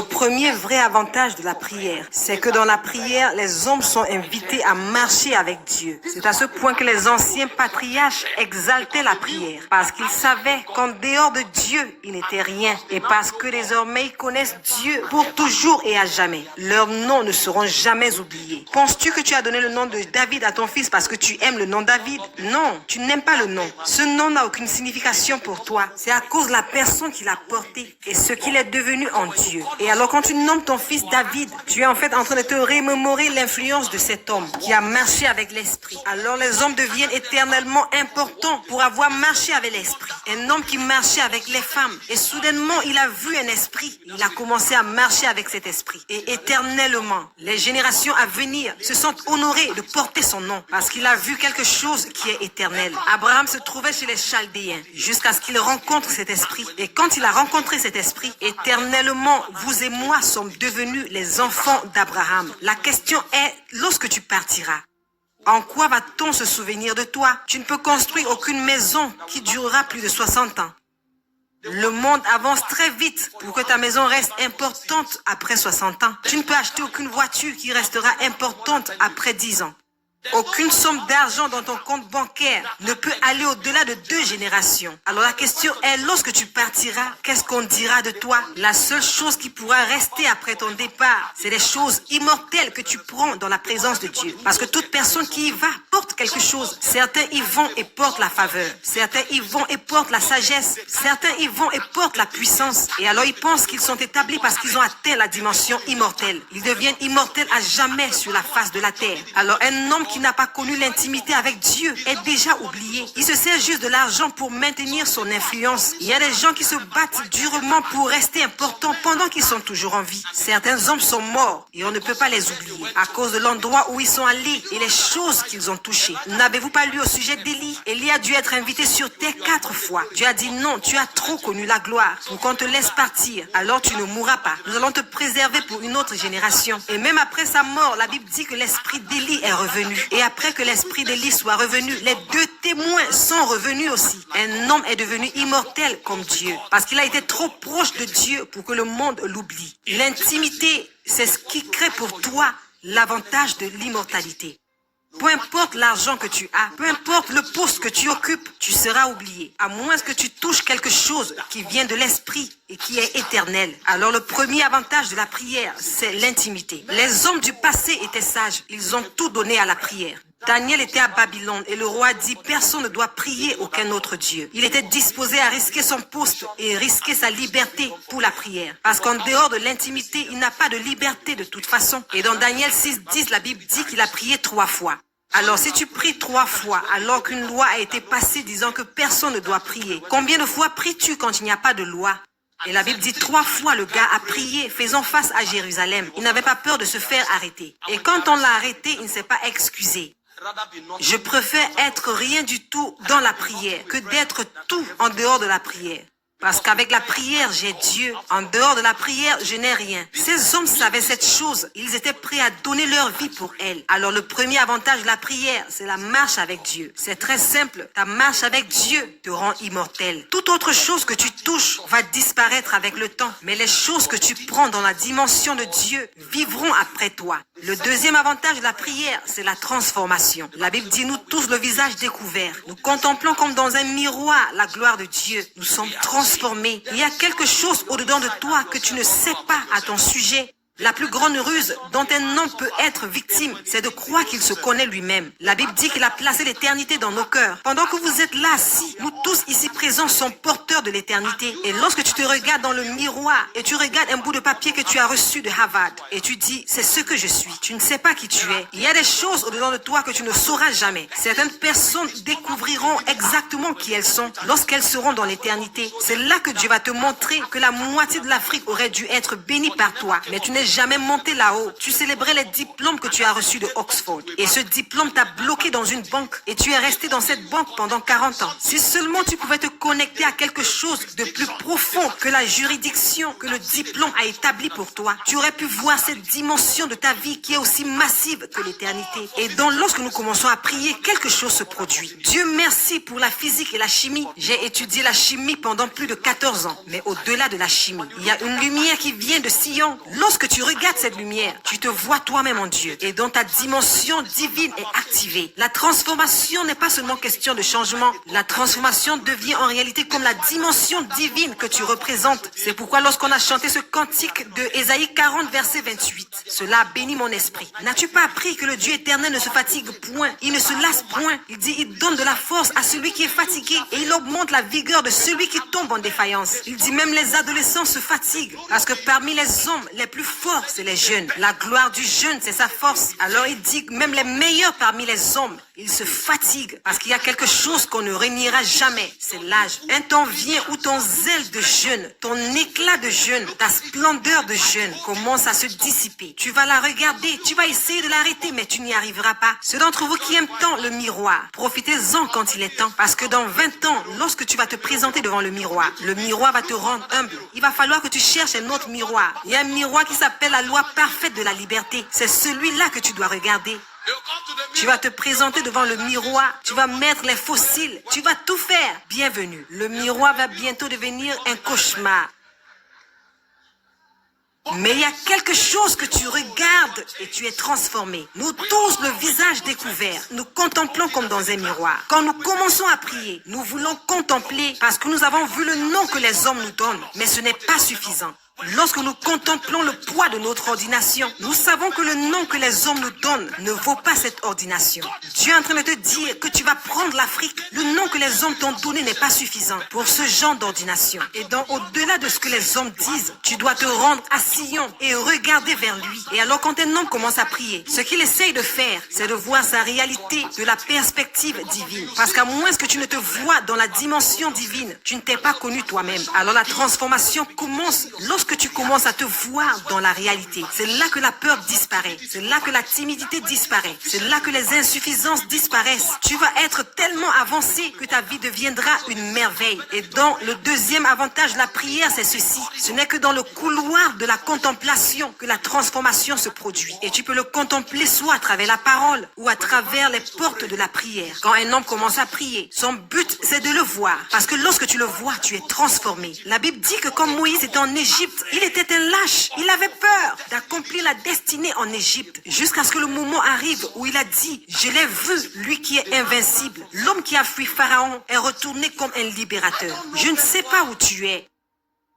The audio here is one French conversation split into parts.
Le premier vrai avantage de la prière, c'est que dans la prière, les hommes sont invités à marcher avec Dieu. C'est à ce point que les anciens patriarches exaltaient la prière, parce qu'ils savaient qu'en dehors de Dieu, ils n'étaient rien, et parce que désormais ils connaissent Dieu pour toujours et à jamais. Leurs noms ne seront jamais oubliés. Penses-tu que tu as donné le nom de David à ton fils parce que tu aimes le nom David? Non, tu n'aimes pas le nom. Ce nom n'a aucune signification pour toi. C'est à cause de la personne qui l'a porté et ce qu'il est devenu en Dieu. Et alors quand tu nommes ton fils David, tu es en fait en train de te remémorer l'influence de cet homme qui a marché avec l'Esprit. Alors les hommes deviennent éternellement importants pour avoir marché avec l'Esprit. Un homme qui marchait avec les femmes et soudainement il a vu un esprit. Il a commencé à marcher avec cet esprit. Et éternellement, les générations à venir se sentent honorées de porter son nom parce qu'il a vu quelque chose qui est éternel. Abraham se trouvait chez les Chaldéens jusqu'à ce qu'il rencontre cet esprit. Et quand il a rencontré cet esprit, éternellement, vous et moi sommes devenus les enfants d'Abraham. La question est, lorsque tu partiras, en quoi va-t-on se souvenir de toi? Tu ne peux construire aucune maison qui durera plus de 60 ans. Le monde avance très vite pour que ta maison reste importante après 60 ans. Tu ne peux acheter aucune voiture qui restera importante après 10 ans. Aucune somme d'argent dans ton compte bancaire ne peut aller au-delà de 2 générations. Alors la question est, lorsque tu partiras, qu'est-ce qu'on dira de toi? La seule chose qui pourra rester après ton départ, c'est les choses immortelles que tu prends dans la présence de Dieu. Parce que toute personne qui y va porte quelque chose. Certains y vont et portent la faveur. Certains y vont et portent la sagesse. Certains y vont et portent la puissance. Et alors ils pensent qu'ils sont établis parce qu'ils ont atteint la dimension immortelle. Ils deviennent immortels à jamais sur la face de la terre. Alors un homme qui n'a pas connu l'intimité avec Dieu est déjà oublié. Il se sert juste de l'argent pour maintenir son influence. Il y a des gens qui se battent durement pour rester importants pendant qu'ils sont toujours en vie. Certains hommes sont morts et on ne peut pas les oublier à cause de l'endroit où ils sont allés et les choses qu'ils ont touchées. N'avez-vous pas lu au sujet d'Élie? Élie a dû être invité sur terre 4 fois. Dieu a dit non, tu as trop connu la gloire pour qu'on te laisse partir. Alors tu ne mourras pas. Nous allons te préserver pour une autre génération. Et même après sa mort, la Bible dit que l'esprit d'Élie est revenu. Et après que l'esprit d'Élie soit revenu, les 2 témoins sont revenus aussi. Un homme est devenu immortel comme Dieu parce qu'il a été trop proche de Dieu pour que le monde l'oublie. L'intimité, c'est ce qui crée pour toi l'avantage de l'immortalité. Peu importe l'argent que tu as, peu importe le poste que tu occupes, tu seras oublié. À moins que tu touches quelque chose qui vient de l'esprit et qui est éternel. Alors le premier avantage de la prière, c'est l'intimité. Les hommes du passé étaient sages. Ils ont tout donné à la prière. Daniel était à Babylone et le roi dit « Personne ne doit prier aucun autre Dieu ». Il était disposé à risquer son poste et risquer sa liberté pour la prière. Parce qu'en dehors de l'intimité, il n'a pas de liberté de toute façon. Et dans Daniel 6:10, la Bible dit qu'il a prié 3 fois. Alors si tu pries 3 fois alors qu'une loi a été passée disant que personne ne doit prier, combien de fois pries-tu quand il n'y a pas de loi? Et la Bible dit 3 fois le gars a prié, faisant face à Jérusalem. Il n'avait pas peur de se faire arrêter. Et quand on l'a arrêté, il ne s'est pas excusé. Je préfère être rien du tout dans la prière que d'être tout en dehors de la prière. Parce qu'avec la prière, j'ai Dieu. En dehors de la prière, je n'ai rien. Ces hommes savaient cette chose. Ils étaient prêts à donner leur vie pour elle. Alors le premier avantage de la prière, c'est la marche avec Dieu. C'est très simple. Ta marche avec Dieu te rend immortel. Toute autre chose que tu touches va disparaître avec le temps. Mais les choses que tu prends dans la dimension de Dieu vivront après toi. Le deuxième avantage de la prière, c'est la transformation. La Bible dit, nous tous le visage découvert. Nous contemplons comme dans un miroir la gloire de Dieu. Nous sommes transformés. Il y a quelque chose au-dedans de toi que tu ne sais pas à ton sujet. La plus grande ruse dont un homme peut être victime, c'est de croire qu'il se connaît lui-même. La Bible dit qu'il a placé l'éternité dans nos cœurs. Pendant que vous êtes là assis, nous tous ici présents sommes porteurs de l'éternité. Et lorsque tu te regardes dans le miroir et tu regardes un bout de papier que tu as reçu de Harvard et tu dis, c'est ce que je suis. Tu ne sais pas qui tu es. Il y a des choses au-dedans de toi que tu ne sauras jamais. Certaines personnes découvriront exactement qui elles sont lorsqu'elles seront dans l'éternité. C'est là que Dieu va te montrer que la moitié de l'Afrique aurait dû être bénie par toi. Mais tu n'es jamais monté là-haut. Tu célébrais les diplômes que tu as reçus de Oxford. Et ce diplôme t'a bloqué dans une banque et tu es resté dans cette banque pendant 40 ans. Si seulement tu pouvais te connecter à quelque chose de plus profond que la juridiction que le diplôme a établi pour toi, tu aurais pu voir cette dimension de ta vie qui est aussi massive que l'éternité. Et donc, lorsque nous commençons à prier, quelque chose se produit. Dieu merci pour la physique et la chimie. J'ai étudié la chimie pendant plus de 14 ans. Mais au-delà de la chimie, il y a une lumière qui vient de Sion. Lorsque tu regardes cette lumière, tu te vois toi-même en Dieu. Et donc ta dimension divine est activée. La transformation n'est pas seulement question de changement. La transformation devient en réalité comme la dimension divine que tu représentes. C'est pourquoi lorsqu'on a chanté ce cantique de Ésaïe 40, verset 28, cela a béni mon esprit. N'as-tu pas appris que le Dieu éternel ne se fatigue point? Il ne se lasse point. Il dit, il donne de la force à celui qui est fatigué et il augmente la vigueur de celui qui tombe en défaillance. Il dit même les adolescents se fatiguent parce que parmi les hommes, les plus forts, c'est les jeunes. La gloire du jeune, c'est sa force. Alors il dit que même les meilleurs parmi les hommes, ils se fatiguent parce qu'il y a quelque chose qu'on ne réunira jamais. C'est l'âge. Un temps vient où ton zèle de jeune, ton éclat de jeune, ta splendeur de jeune commence à se dissiper. Tu vas la regarder, tu vas essayer de l'arrêter, mais tu n'y arriveras pas. Ceux d'entre vous qui aiment tant le miroir, profitez-en quand il est temps. Parce que dans 20 ans, lorsque tu vas te présenter devant le miroir va te rendre humble. Il va falloir que tu cherches un autre miroir. Il y a un miroir qui s'appelle la loi parfaite de la liberté. C'est celui-là que tu dois regarder. Tu vas te présenter devant le miroir, tu vas mettre les fossiles, tu vas tout faire. Bienvenue. Le miroir va bientôt devenir un cauchemar. Mais il y a quelque chose que tu regardes et tu es transformé. Nous tous, le visage découvert, nous contemplons comme dans un miroir. Quand nous commençons à prier, nous voulons contempler parce que nous avons vu le nom que les hommes nous donnent. Mais ce n'est pas suffisant. Lorsque nous contemplons le poids de notre ordination, nous savons que le nom que les hommes nous donnent ne vaut pas cette ordination. Dieu est en train de te dire que tu vas prendre l'Afrique. Le nom que les hommes t'ont donné n'est pas suffisant pour ce genre d'ordination. Et donc, au-delà de ce que les hommes disent, tu dois te rendre à Sion et regarder vers lui. Et alors, quand un homme commence à prier, ce qu'il essaye de faire, c'est de voir sa réalité de la perspective divine. Parce qu'à moins que tu ne te vois dans la dimension divine, tu ne t'es pas connu toi-même. Alors, la transformation commence lorsque tu commences à te voir dans la réalité. C'est là que la peur disparaît. C'est là que la timidité disparaît. C'est là que les insuffisances disparaissent. Tu vas être tellement avancé que ta vie deviendra une merveille. Et dans le deuxième avantage de la prière, c'est ceci. Ce n'est que dans le couloir de la contemplation que la transformation se produit. Et tu peux le contempler soit à travers la parole ou à travers les portes de la prière. Quand un homme commence à prier, son but, c'est de le voir. Parce que lorsque tu le vois, tu es transformé. La Bible dit que comme Moïse était en Égypte, il était un lâche. Il avait peur d'accomplir la destinée en Égypte jusqu'à ce que le moment arrive où il a dit, je l'ai vu, lui qui est invincible. L'homme qui a fui Pharaon est retourné comme un libérateur. Je ne sais pas où tu es.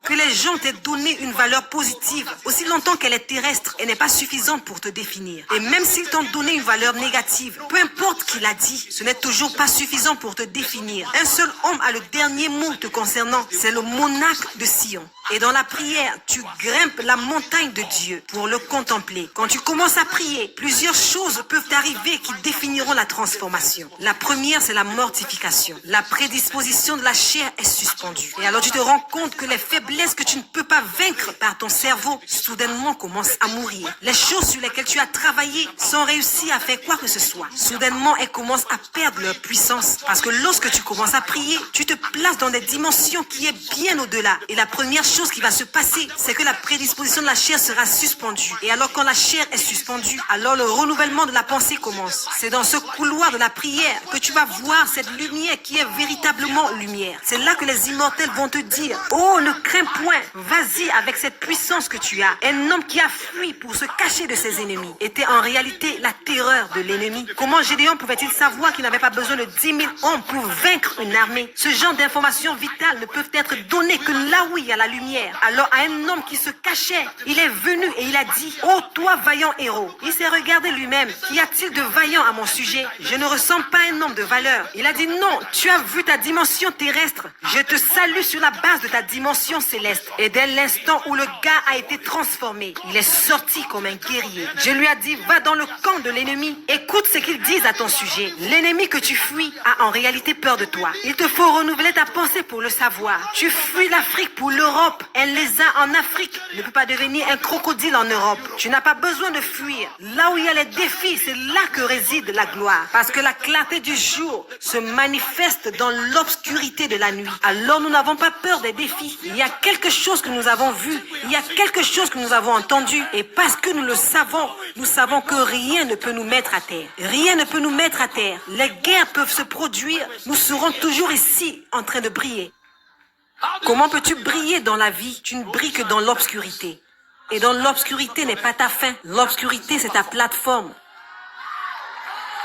Que les gens t'aient donné une valeur positive, aussi longtemps qu'elle est terrestre, elle n'est pas suffisante pour te définir. Et même s'ils t'ont donné une valeur négative, peu importe qui l'a dit, ce n'est toujours pas suffisant pour te définir. Un seul homme a le dernier mot te concernant, c'est le monarque de Sion. Et dans la prière, tu grimpes la montagne de Dieu pour le contempler. Quand tu commences à prier, plusieurs choses peuvent arriver qui définiront la transformation. La première, c'est la mortification. La prédisposition de la chair est suspendue. Et alors tu te rends compte que les faiblesses que tu ne peux pas vaincre par ton cerveau, soudainement commencent à mourir. Les choses sur lesquelles tu as travaillé sans réussir à faire quoi que ce soit, soudainement elles commencent à perdre leur puissance. Parce que lorsque tu commences à prier, tu te places dans des dimensions qui est bien au-delà. Et la première chose qui va se passer, c'est que la prédisposition de la chair sera suspendue. Et alors quand la chair est suspendue, alors le renouvellement de la pensée commence. C'est dans ce couloir de la prière que tu vas voir cette lumière qui est véritablement lumière. C'est là que les immortels vont te dire, oh, ne crains point, vas-y avec cette puissance que tu as. Un homme qui a fui pour se cacher de ses ennemis était en réalité la terreur de l'ennemi. Comment Gédéon pouvait-il savoir qu'il n'avait pas besoin de 10 000 hommes pour vaincre une armée? Ce genre d'informations vitales ne peuvent être données que là où il y a la lumière. Alors à un homme qui se cachait, il est venu et il a dit, oh toi vaillant héros. Il s'est regardé lui-même, qu'y a-t-il de vaillant à mon sujet? Je ne ressemble pas à un homme de valeur. Il a dit, non, tu as vu ta dimension terrestre. Je te salue sur la base de ta dimension céleste. Et dès l'instant où le gars a été transformé. Il est sorti comme un guerrier. Dieu lui a dit, va dans le camp de l'ennemi. Écoute ce qu'ils disent à ton sujet. L'ennemi que tu fuis a en réalité peur de toi. Il te faut renouveler ta pensée pour le savoir. Tu fuis l'Afrique pour l'Europe. Un lézard en Afrique ne peut pas devenir un crocodile en Europe. Tu n'as pas besoin de fuir. Là où il y a les défis, c'est là que réside la gloire. Parce que la clarté du jour se manifeste dans l'obscurité de la nuit. Alors nous n'avons pas peur des défis. Il y a quelque chose que nous avons vu. Il y a quelque chose que nous avons entendu. Et parce que nous le savons, nous savons que rien ne peut nous mettre à terre. Rien ne peut nous mettre à terre. Les guerres peuvent se produire. Nous serons toujours ici en train de briller. Comment peux-tu briller dans la vie? Tu ne brilles que dans l'obscurité. Et dans l'obscurité n'est pas ta fin. L'obscurité, c'est ta plateforme.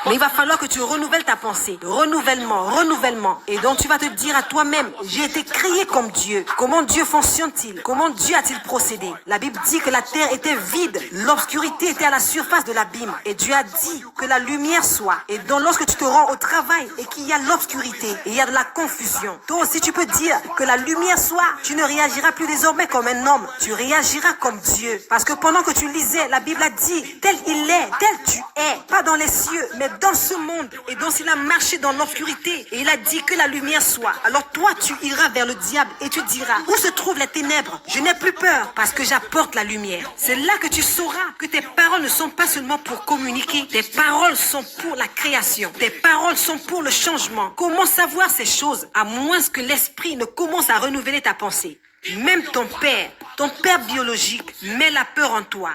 Mais il va falloir que tu renouvelles ta pensée. Renouvellement. Et donc tu vas te dire à toi-même, j'ai été créé comme Dieu. Comment Dieu fonctionne-t-il? Comment Dieu a-t-il procédé? La Bible dit que la terre était vide. L'obscurité était à la surface de l'abîme. Et Dieu a dit que la lumière soit. Et donc lorsque tu te rends au travail et qu'il y a l'obscurité, et il y a de la confusion, toi aussi tu peux dire que la lumière soit. Tu ne réagiras plus désormais comme un homme. Tu réagiras comme Dieu. Parce que pendant que tu lisais, la Bible a dit, tel il est, tel tu es. Pas dans les cieux, mais dans ce monde. Et donc il a marché dans l'obscurité et il a dit que la lumière soit. Alors toi tu iras vers le diable et tu diras, où se trouvent les ténèbres? Je n'ai plus peur parce que j'apporte la lumière. C'est là que tu sauras que tes paroles ne sont pas seulement pour communiquer. Tes paroles sont pour la création. Tes paroles sont pour le changement. Comment savoir ces choses à moins que l'esprit ne commence à renouveler ta pensée? Même ton père biologique met la peur en toi.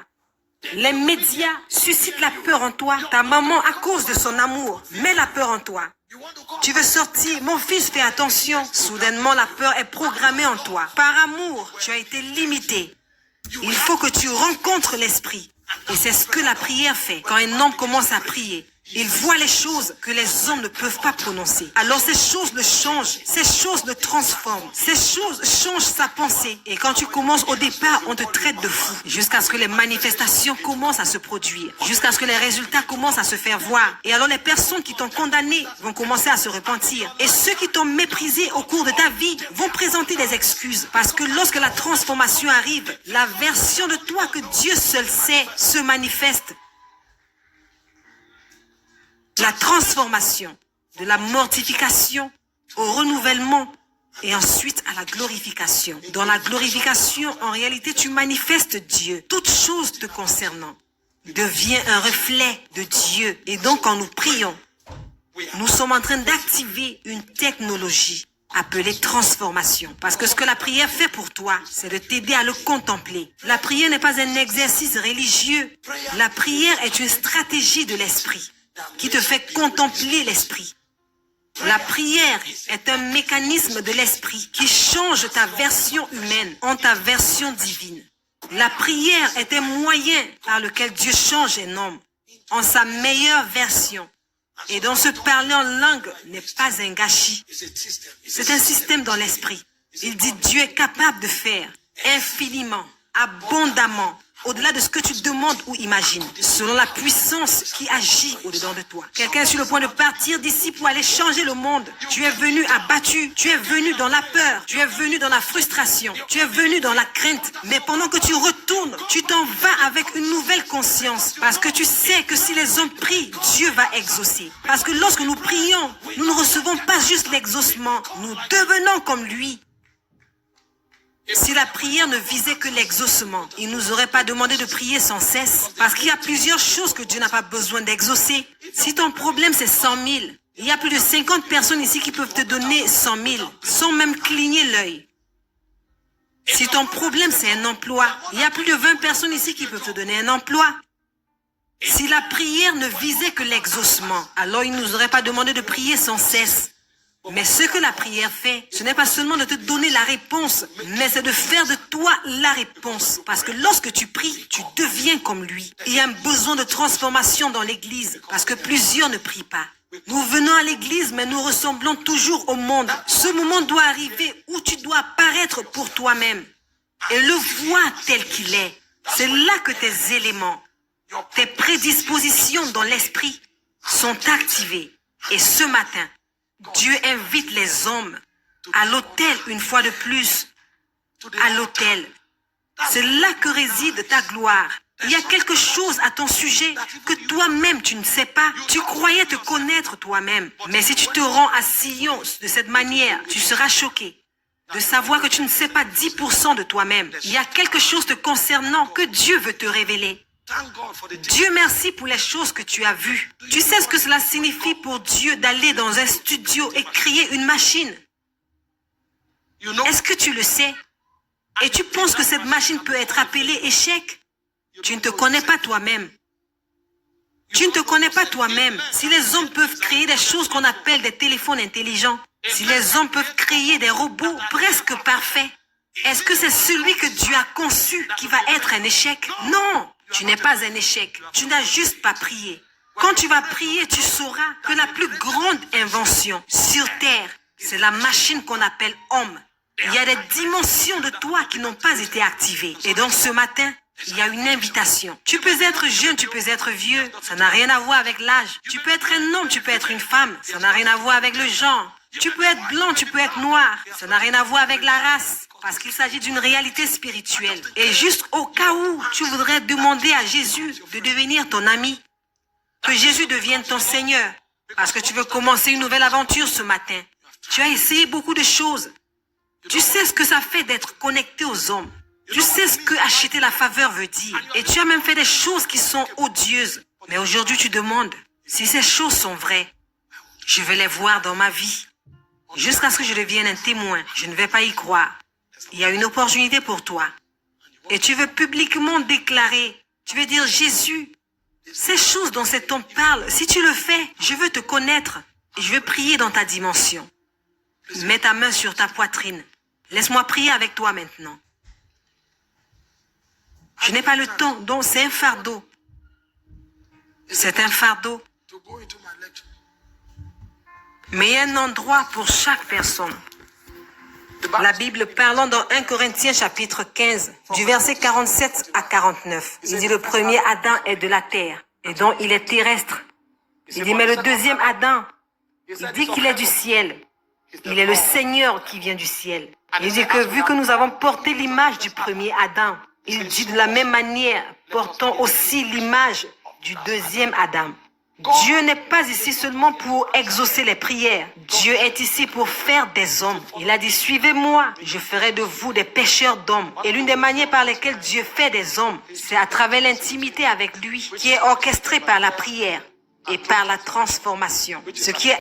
Les médias suscitent la peur en toi. Ta maman, à cause de son amour, met la peur en toi. Tu veux sortir, mon fils, fais attention. Soudainement, la peur est programmée en toi. Par amour, tu as été limité. Il faut que tu rencontres l'esprit. Et c'est ce que la prière fait. Quand un homme commence à prier, il voit les choses que les hommes ne peuvent pas prononcer. Alors ces choses le changent, ces choses le transforment, ces choses changent sa pensée. Et quand tu commences au départ, on te traite de fou. Jusqu'à ce que les manifestations commencent à se produire. Jusqu'à ce que les résultats commencent à se faire voir. Et alors les personnes qui t'ont condamné vont commencer à se repentir. Et ceux qui t'ont méprisé au cours de ta vie vont présenter des excuses. Parce que lorsque la transformation arrive, la version de toi que Dieu seul sait se manifeste. La transformation, de la mortification au renouvellement et ensuite à la glorification. Dans la glorification, en réalité, tu manifestes Dieu. Toute chose te concernant devient un reflet de Dieu. Et donc, quand nous prions, nous sommes en train d'activer une technologie appelée transformation. Parce que ce que la prière fait pour toi, c'est de t'aider à le contempler. La prière n'est pas un exercice religieux. La prière est une stratégie de l'esprit qui te fait contempler l'esprit. La prière est un mécanisme de l'esprit qui change ta version humaine en ta version divine. La prière est un moyen par lequel Dieu change un homme en sa meilleure version. Et donc se parler en langue n'est pas un gâchis. C'est un système dans l'esprit. Il dit Dieu est capable de faire infiniment, abondamment, au-delà de ce que tu demandes ou imagines, selon la puissance qui agit au-dedans de toi. Quelqu'un est sur le point de partir d'ici pour aller changer le monde. Tu es venu abattu, tu es venu dans la peur, tu es venu dans la frustration, tu es venu dans la crainte. Mais pendant que tu retournes, tu t'en vas avec une nouvelle conscience. Parce que tu sais que si les hommes prient, Dieu va exaucer. Parce que lorsque nous prions, nous ne recevons pas juste l'exaucement, nous devenons comme lui. Si la prière ne visait que l'exaucement, il ne nous aurait pas demandé de prier sans cesse. Parce qu'il y a plusieurs choses que Dieu n'a pas besoin d'exaucer. Si ton problème c'est 100 000, il y a plus de 50 personnes ici qui peuvent te donner 100 000, sans même cligner l'œil. Si ton problème c'est un emploi, il y a plus de 20 personnes ici qui peuvent te donner un emploi. Si la prière ne visait que l'exaucement, alors il ne nous aurait pas demandé de prier sans cesse. Mais ce que la prière fait, ce n'est pas seulement de te donner la réponse, mais c'est de faire de toi la réponse. Parce que lorsque tu pries, tu deviens comme lui. Il y a un besoin de transformation dans l'église, parce que plusieurs ne prient pas. Nous venons à l'église, mais nous ressemblons toujours au monde. Ce moment doit arriver où tu dois apparaître pour toi-même et le voir tel qu'il est. C'est là que tes éléments, tes prédispositions dans l'esprit sont activées. Et ce matin, Dieu invite les hommes à l'autel une fois de plus, à l'autel. C'est là que réside ta gloire. Il y a quelque chose à ton sujet que toi-même tu ne sais pas. Tu croyais te connaître toi-même. Mais si tu te rends à Sion de cette manière, tu seras choqué de savoir que tu ne sais pas 10% de toi-même. Il y a quelque chose te concernant que Dieu veut te révéler. Dieu merci pour les choses que tu as vues. Tu sais ce que cela signifie pour Dieu d'aller dans un studio et créer une machine? Est-ce que tu le sais? Et tu penses que cette machine peut être appelée échec? Tu ne te connais pas toi-même. Tu ne te connais pas toi-même. Si les hommes peuvent créer des choses qu'on appelle des téléphones intelligents, si les hommes peuvent créer des robots presque parfaits, est-ce que c'est celui que Dieu a conçu qui va être un échec? Non, tu n'es pas un échec. Tu n'as juste pas prié. Quand tu vas prier, tu sauras que la plus grande invention sur Terre, c'est la machine qu'on appelle homme. Il y a des dimensions de toi qui n'ont pas été activées. Et donc ce matin, il y a une invitation. Tu peux être jeune, tu peux être vieux. Ça n'a rien à voir avec l'âge. Tu peux être un homme, tu peux être une femme. Ça n'a rien à voir avec le genre. Tu peux être blanc, tu peux être noir. Ça n'a rien à voir avec la race. Parce qu'il s'agit d'une réalité spirituelle. Et juste au cas où tu voudrais demander à Jésus de devenir ton ami, que Jésus devienne ton Seigneur, parce que tu veux commencer une nouvelle aventure ce matin. Tu as essayé beaucoup de choses. Tu sais ce que ça fait d'être connecté aux hommes. Tu sais ce que acheter la faveur veut dire. Et tu as même fait des choses qui sont odieuses. Mais aujourd'hui, tu demandes si ces choses sont vraies. Je vais les voir dans ma vie. Jusqu'à ce que je devienne un témoin. Je ne vais pas y croire. Il y a une opportunité pour toi. Et tu veux publiquement déclarer. Tu veux dire, Jésus, ces choses dont cet homme parle, si tu le fais, je veux te connaître. Et je veux prier dans ta dimension. Mets ta main sur ta poitrine. Laisse-moi prier avec toi maintenant. Je n'ai pas le temps, donc c'est un fardeau. C'est un fardeau. Mais il y a un endroit pour chaque personne. La Bible parlant dans 1 Corinthiens chapitre 15, du verset 47 à 49. Il dit le premier Adam est de la terre, et donc il est terrestre. Il dit mais le deuxième Adam, il dit qu'il est du ciel. Il est le Seigneur qui vient du ciel. Il dit que vu que nous avons porté l'image du premier Adam, il dit de la même manière, portons aussi l'image du deuxième Adam. Dieu n'est pas ici seulement pour exaucer les prières. Dieu est ici pour faire des hommes. Il a dit, suivez-moi, je ferai de vous des pêcheurs d'hommes. Et l'une des manières par lesquelles Dieu fait des hommes, c'est à travers l'intimité avec lui, qui est orchestrée par la prière et par la transformation. Ce qui est